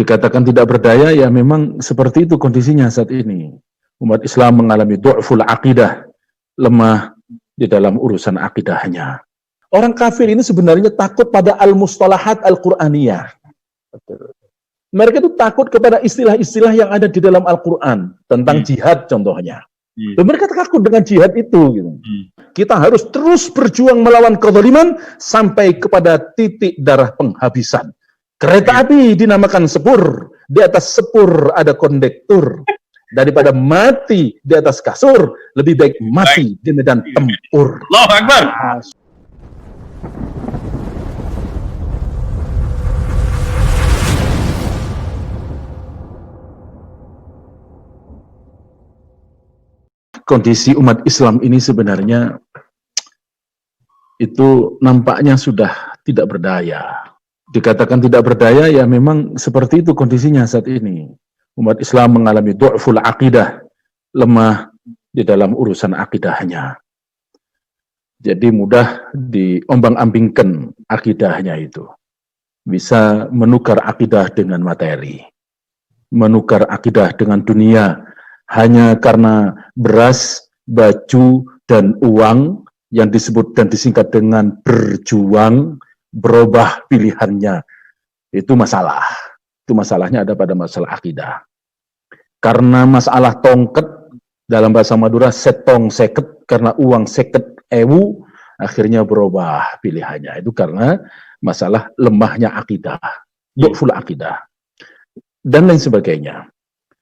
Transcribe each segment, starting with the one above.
Dikatakan tidak berdaya, ya memang seperti itu kondisinya saat ini. Umat Islam mengalami du'ful aqidah, lemah di dalam urusan akidahnya. Orang kafir ini sebenarnya takut pada al-mustalahat al-Qur'aniyah. Mereka itu takut kepada istilah-istilah yang ada di dalam Al-Quran tentang jihad contohnya. Dan mereka takut dengan jihad itu. Gitu. Kita harus terus berjuang melawan kezaliman sampai kepada titik darah penghabisan. Kereta api dinamakan sepur, di atas sepur ada kondektur. Daripada mati di atas kasur, lebih baik mati di medan tempur. Allahu Akbar. Kondisi umat Islam ini sebenarnya itu nampaknya sudah tidak berdaya. Dikatakan tidak berdaya, ya memang seperti itu kondisinya saat ini. Umat Islam mengalami du'ful aqidah, lemah di dalam urusan akidahnya. Jadi mudah diombang-ambingkan akidahnya itu. Bisa menukar akidah dengan materi, menukar akidah dengan dunia, hanya karena beras, baju, dan uang yang disebut dan disingkat dengan berjuang, berubah pilihannya. Itu masalah. Itu masalahnya ada pada masalah akidah. Karena masalah tongket, dalam bahasa Madura, setong seket, karena uang seket ewu, akhirnya berubah pilihannya. Itu karena masalah lemahnya akidah, du'ful akidah, dan lain sebagainya.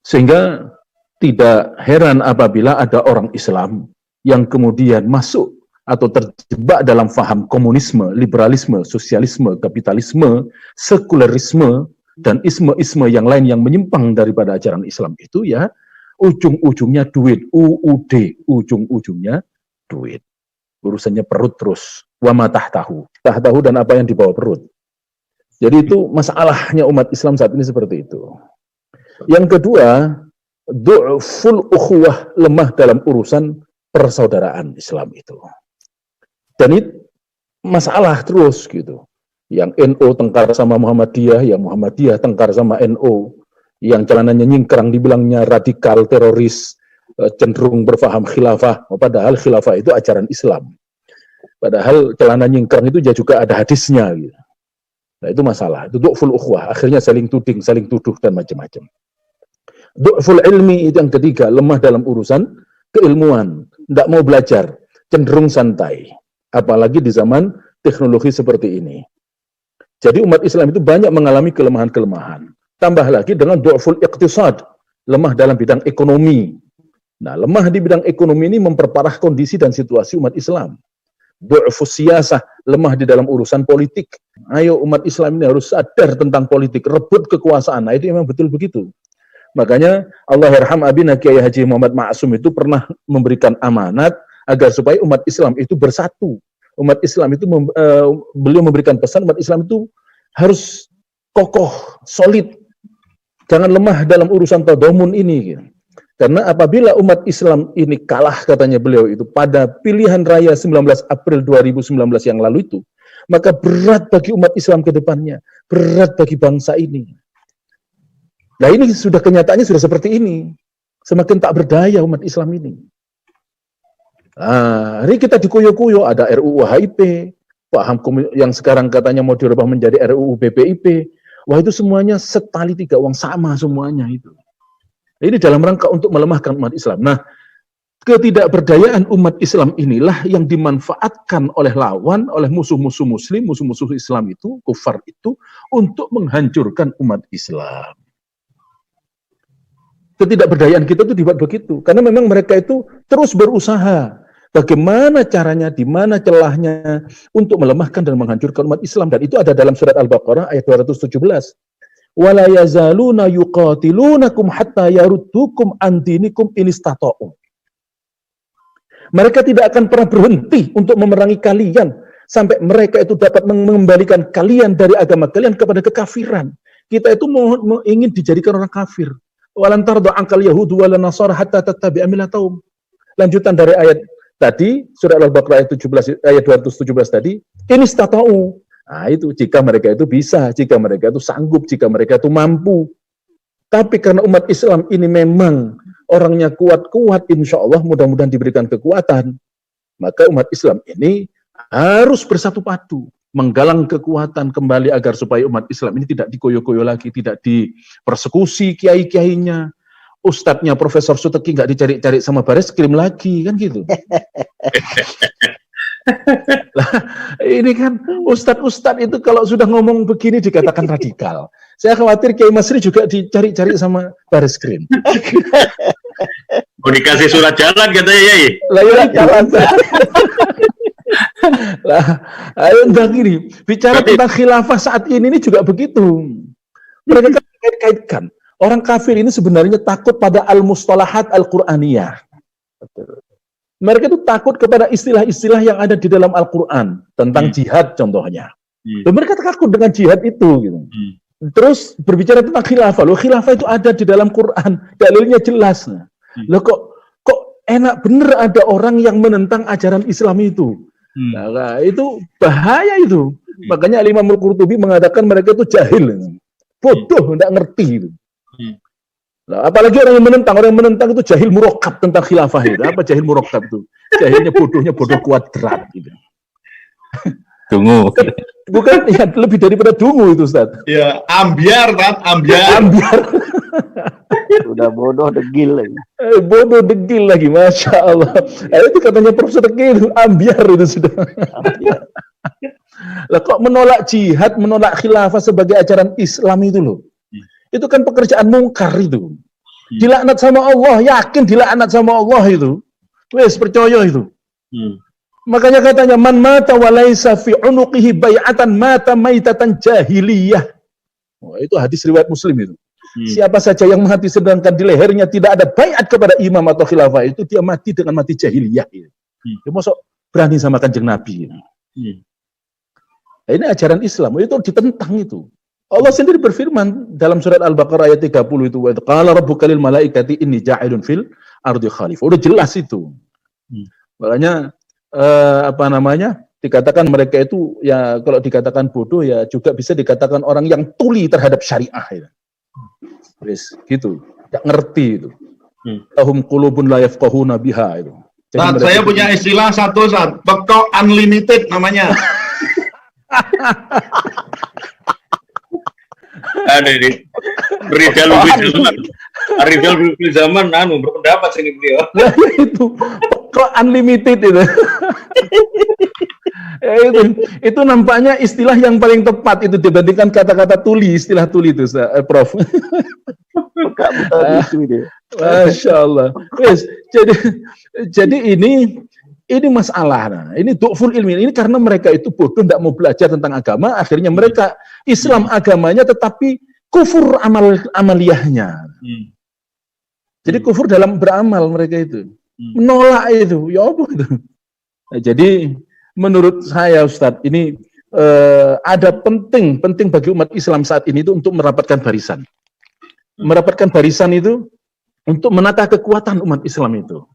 Sehingga tidak heran apabila ada orang Islam yang kemudian masuk atau terjebak dalam faham komunisme, liberalisme, sosialisme, kapitalisme, sekularisme, dan isme-isme yang lain yang menyimpang daripada ajaran Islam itu, ya ujung-ujungnya duit, UUD, ujung-ujungnya duit. Urusannya perut terus. Wa ma tahtahu. Tahtahu dan apa yang di bawah perut. Jadi itu masalahnya umat Islam saat ini seperti itu. Yang kedua, du'ful ukhuwah, lemah dalam urusan persaudaraan Islam itu. Dan itu masalah terus gitu. Yang NU tengkar sama Muhammadiyah, yang Muhammadiyah tengkar sama NU, yang celananya nyingkrang dibilangnya radikal, teroris, cenderung berfaham khilafah, padahal khilafah itu ajaran Islam. Padahal celana nyingkrang itu juga ada hadisnya gitu. Nah, itu masalah, itu du'ful ukhuwah, akhirnya saling tuding, saling tuduh dan macam-macam. Du'ful ilmi itu yang ketiga, lemah dalam urusan keilmuan, tidak mau belajar, cenderung santai, apalagi di zaman teknologi seperti ini. Jadi umat Islam itu banyak mengalami kelemahan-kelemahan. Tambah lagi dengan du'ful iqtisad, lemah dalam bidang ekonomi. Nah, lemah di bidang ekonomi ini memperparah kondisi dan situasi umat Islam. Du'fus siyasah, lemah di dalam urusan politik. Ayo umat Islam ini harus sadar tentang politik, rebut kekuasaan. Nah, itu memang betul begitu. Makanya Allah yarham abina Kiai Haji Muhammad Ma'asum itu pernah memberikan amanat agar supaya umat Islam itu bersatu. Umat Islam itu beliau memberikan pesan umat Islam itu harus kokoh, solid. Jangan lemah dalam urusan tadamun ini. Gitu. Karena apabila umat Islam ini kalah, katanya beliau itu, pada pilihan raya 19 April 2019 yang lalu itu, maka berat bagi umat Islam ke depannya, berat bagi bangsa ini. Nah, ini sudah kenyataannya sudah seperti ini. Semakin tak berdaya umat Islam ini. Nah, hari kita dikuyo-kuyo, ada RUU HIP, paham yang sekarang katanya mau dirubah menjadi RUU BPIP. Wah, itu semuanya setali tiga uang, sama semuanya itu. Ini dalam rangka untuk melemahkan umat Islam. Nah, ketidakberdayaan umat Islam inilah yang dimanfaatkan oleh lawan, oleh musuh-musuh muslim, musuh-musuh Islam itu, kufar itu, untuk menghancurkan umat Islam. Ketidakberdayaan kita itu dibuat begitu. Karena memang mereka itu terus berusaha. Bagaimana caranya, di mana celahnya untuk melemahkan dan menghancurkan umat Islam. Dan itu ada dalam surat Al-Baqarah ayat 217. Wala yazaluna yuqatilunakum hatta yaruddukum an dinikum in istata'u. Mereka tidak akan pernah berhenti untuk memerangi kalian sampai mereka itu dapat mengembalikan kalian dari agama kalian kepada kekafiran. Kita itu ingin dijadikan orang kafir. Walan tarda ankal yahudu wala nasara hatta tattabi'a millatahum. Lanjutan dari ayat tadi, surah Al-Baqarah ayat 217 tadi, in istata'u. Nah, itu jika mereka itu bisa, jika mereka itu sanggup, jika mereka itu mampu. Tapi karena umat Islam ini memang orangnya kuat-kuat, insya Allah mudah-mudahan diberikan kekuatan, maka umat Islam ini harus bersatu padu, menggalang kekuatan kembali agar supaya umat Islam ini tidak dikoyo-koyo lagi, tidak dipersekusi kiai-kiainya, ustadznya Profesor Suteki nggak dicari-cari sama Bareskrim lagi, kan gitu. Lah, ini kan ustadz-ustadz itu kalau sudah ngomong begini dikatakan radikal. Saya khawatir Kiai Masri juga dicari-cari sama Bareskrim. Mau dikasih surat jalan katanya, Yai. Lah ya jalan. Lah, ayo enggak gini. Bicara tentang khilafah saat ini juga begitu. Mereka kan kait-kaitkan. Orang kafir ini sebenarnya takut pada al-mustalahat al-Qur'aniyah. Mereka itu takut kepada istilah-istilah yang ada di dalam Al-Quran tentang jihad contohnya. Dan mereka takut dengan jihad itu. Gitu. Terus berbicara tentang khilafah. Loh, khilafah itu ada di dalam Quran, dalilnya jelas. Loh, kok enak bener ada orang yang menentang ajaran Islam itu. Nah, itu bahaya itu. Makanya Imam Al-Qurtubi mengatakan mereka itu jahil, bodoh, tidak ngerti. Gitu. Nah, apalagi orang yang menentang itu jahil murakkab tentang khilafah itu. Apa jahil murakkab itu? Jahilnya bodohnya bodoh kuadrat gitu. Dungu. Bukan, ya lebih daripada dungu itu, Ustaz. Ya, ambiar, Tat, ambiar. Ambiar. Udah bodoh degil lagi. Bodoh degil lagi, Masya Allah. Itu katanya Profesor Degil, ambiar itu sudah. Lah kok menolak jihad, menolak khilafah sebagai ajaran Islam itu loh. Itu kan pekerjaan mungkar itu. Dilaknat sama Allah, yakin dilaknat sama Allah itu. Wes percaya itu. Makanya katanya man mata wa laisa fi unuqihi bai'atan mata maitatan jahiliyah. Oh, itu hadis riwayat Muslim itu. Siapa saja yang mati sedangkan di lehernya tidak ada baiat kepada imam atau khilafah itu dia mati dengan mati jahiliyah. Dia masuk berani sama Kanjeng Nabi. Nah, ini ajaran Islam itu ditentang itu. Allah sendiri berfirman dalam surat Al-Baqarah ayat 30 itu, wa qala rabbuka lil malaikati inni ja'ilun fil ardi khalifah. Udah jelas itu. Makanya dikatakan mereka itu ya kalau dikatakan bodoh ya juga bisa dikatakan orang yang tuli terhadap syariah ya. Wis gitu, tidak ngerti itu. Lahum qulubun la yafqahuna biha itu. Jadi saya punya istilah satu, Sat. Pekok unlimited namanya. Ada ini Rizal Bil Zaman berpendapat sini beliau. Nah, itu kok unlimited itu. Itu nampaknya istilah yang paling tepat itu dibandingkan kata-kata tuli, istilah tuli itu, Prof. Masya Allah. Jadi ini masalah. Nah, ini du'ful ilmi. Ini karena mereka itu bodoh, tidak mau belajar tentang agama. Akhirnya mereka Islam agamanya, tetapi kufur amaliyahnya. Jadi kufur dalam beramal mereka itu. Menolak itu. Ya apa itu? Nah, jadi menurut saya, Ustadz, ini ada penting bagi umat Islam saat ini itu untuk merapatkan barisan. Merapatkan barisan itu untuk menata kekuatan umat Islam itu.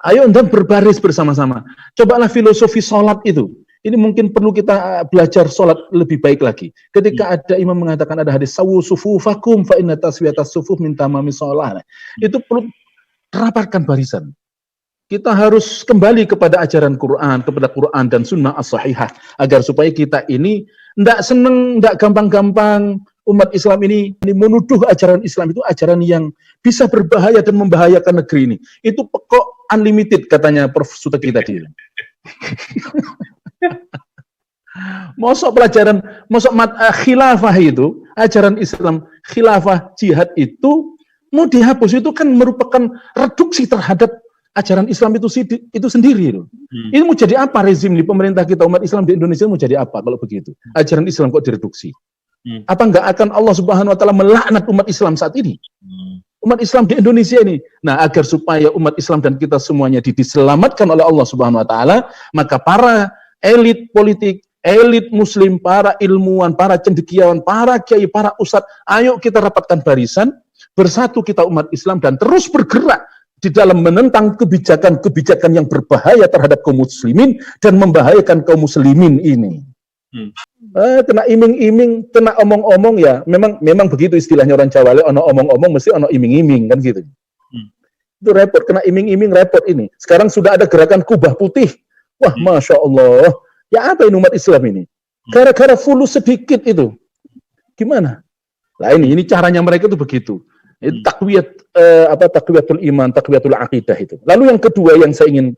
Ayo dan berbaris bersama-sama. Cobalah filosofi sholat itu. Ini mungkin perlu kita belajar sholat lebih baik lagi. Ketika ada imam mengatakan ada hadis sawu sufufakum fa inna taswiyatas sufuf min tamami sholat. Itu perlu rapatkan barisan. Kita harus kembali kepada ajaran Quran, kepada Quran dan Sunnah as-sahihah agar supaya kita ini tidak seneng, tidak gampang-gampang umat Islam ini menuduh ajaran Islam itu ajaran yang bisa berbahaya dan membahayakan negeri ini. Itu pokok unlimited katanya Prof. Suteki tadi. Mosok khilafah itu, ajaran Islam, khilafah jihad itu mau dihapus, itu kan merupakan reduksi terhadap ajaran Islam itu sendiri. Ini mau jadi apa rezim di pemerintah kita, umat Islam di Indonesia mau jadi apa kalau begitu? Ajaran Islam kok direduksi? Apa enggak akan Allah Subhanahu wa taala melaknat umat Islam saat ini? Umat Islam di Indonesia ini. Nah, agar supaya umat Islam dan kita semuanya diselamatkan oleh Allah Subhanahu wa taala, maka para elit politik, elit muslim, para ilmuwan, para cendekiawan, para kiai, para ustadz, ayo kita rapatkan barisan, bersatu kita umat Islam dan terus bergerak di dalam menentang kebijakan-kebijakan yang berbahaya terhadap kaum muslimin dan membahayakan kaum muslimin ini. Kena iming-iming, kena omong-omong ya. Memang begitu istilahnya orang Jawa, ono omong-omong mesti ono iming-iming kan gitu. Itu repot, kena iming-iming repot ini. Sekarang sudah ada gerakan kubah putih. Wah, Masya Allah. Ya apa ini umat Islam ini? Gara-gara fulus sedikit itu. Gimana? Nah ini caranya mereka itu begitu. Itu takwiyatul iman, takwiyatul aqidah itu. Lalu yang kedua yang saya ingin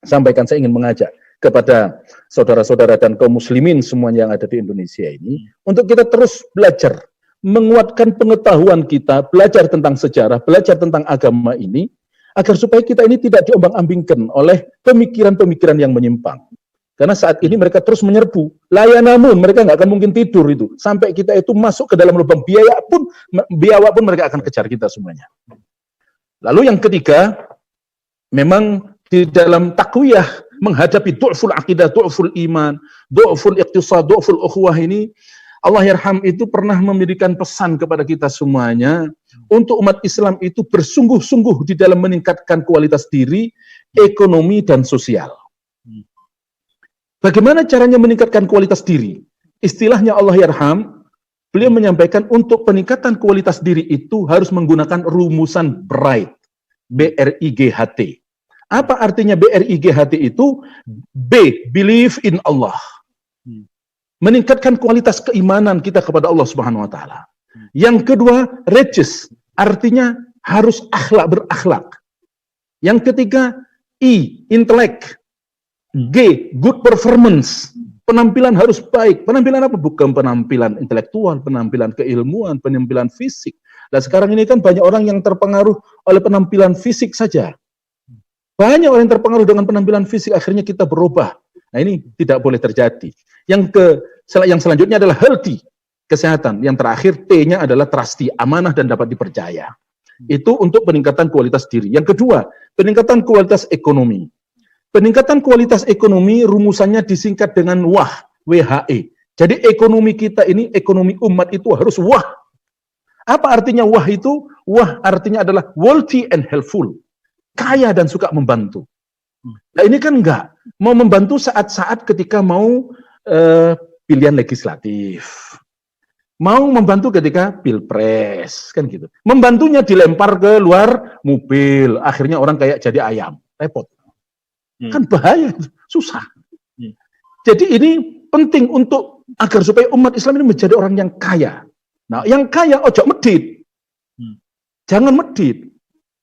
sampaikan, saya ingin mengajak kepada saudara-saudara dan kaum muslimin semuanya yang ada di Indonesia ini, untuk kita terus belajar, menguatkan pengetahuan kita, belajar tentang sejarah, belajar tentang agama ini, agar supaya kita ini tidak diombang-ambingkan oleh pemikiran-pemikiran yang menyimpang. Karena saat ini mereka terus menyerbu, namun mereka nggak akan mungkin tidur itu, sampai kita itu masuk ke dalam lubang biaya pun mereka akan kejar kita semuanya. Lalu yang ketiga, memang di dalam takwiyah menghadapi du'ful akidah, du'ful iman, du'ful iqtisad, du'ful ukhuwah ini, Allah yarham itu pernah memberikan pesan kepada kita semuanya untuk umat Islam itu bersungguh-sungguh di dalam meningkatkan kualitas diri, ekonomi, dan sosial. Bagaimana caranya meningkatkan kualitas diri? Istilahnya Allah yarham, beliau menyampaikan untuk peningkatan kualitas diri itu harus menggunakan rumusan BRIGHT, B-R-I-G-H-T. Apa artinya BRIGHT itu? B, believe in Allah. Meningkatkan kualitas keimanan kita kepada Allah Subhanahu wa taala. Yang kedua, righteous, artinya harus berakhlak. Yang ketiga, I, intellect. G, good performance. Penampilan harus baik. Penampilan apa? Bukan penampilan intelektual, penampilan keilmuan, penampilan fisik. Dan sekarang ini kan banyak orang yang terpengaruh oleh penampilan fisik saja. Banyak orang yang terpengaruh dengan penampilan fisik, akhirnya kita berubah. Nah ini tidak boleh terjadi. Yang selanjutnya adalah healthy, kesehatan. Yang terakhir T-nya adalah trusty, amanah dan dapat dipercaya. Itu untuk peningkatan kualitas diri. Yang kedua, peningkatan kualitas ekonomi. Peningkatan kualitas ekonomi rumusannya disingkat dengan WAH, WHE. Jadi ekonomi kita ini, ekonomi umat itu harus WAH. Apa artinya WAH itu? WAH artinya adalah wealthy and helpful. Kaya dan suka membantu. Nah ini kan enggak. Mau membantu saat-saat ketika mau pilihan legislatif. Mau membantu ketika pilpres. Kan gitu. Membantunya dilempar ke luar mobil. Akhirnya orang kayak jadi ayam. Repot. Kan bahaya, susah. Jadi ini penting untuk agar supaya umat Islam ini menjadi orang yang kaya. Nah, yang kaya ojo medit. Jangan medit.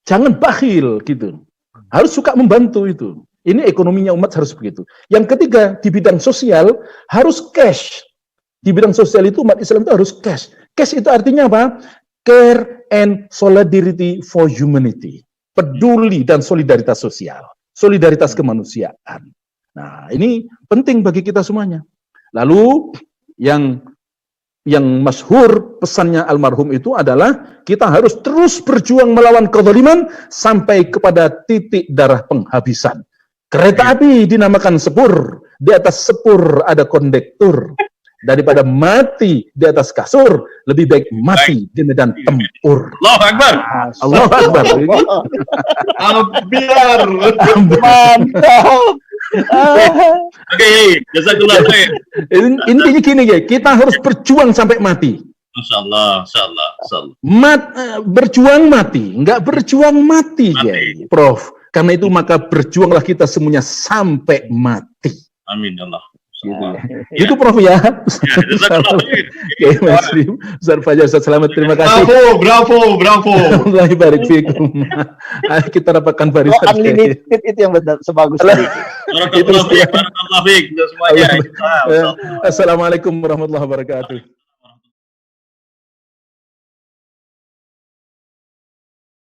Jangan bakhil gitu. Harus suka membantu itu. Ini ekonominya umat harus begitu. Yang ketiga, di bidang sosial harus cash. Di bidang sosial itu umat Islam itu harus cash. Cash itu artinya apa? Care and solidarity for humanity. Peduli dan solidaritas sosial. Solidaritas kemanusiaan. Nah, ini penting bagi kita semuanya. Lalu yang masyhur pesannya almarhum itu adalah kita harus terus berjuang melawan kezaliman sampai kepada titik darah penghabisan. Kereta api dinamakan sepur, di atas sepur ada kondektur. Daripada mati di atas kasur, lebih baik mati di medan tempur. Allahu Akbar. Allahu Akbar. Biar. Mantap. Oke, jazakallah khair. Intinya gini ya, kita harus berjuang sampai mati. Masyaallah. Berjuang mati, enggak berjuang mati ya, Prof. Karena itu maka berjuanglah kita semuanya sampai mati. Amin Allah. Gitu ya. Itu Prof ya. Oke, Mas Rim. Ustaz Fajar, Ustaz Selamat, terima kasih. Bravo. Allah barik fikum. Kita rapatkan barisan. Unlimited itu yang benar sebagus itu. Barakallahu fiik. Barakallahu fiik semuanya. Assalamualaikum warahmatullahi wabarakatuh.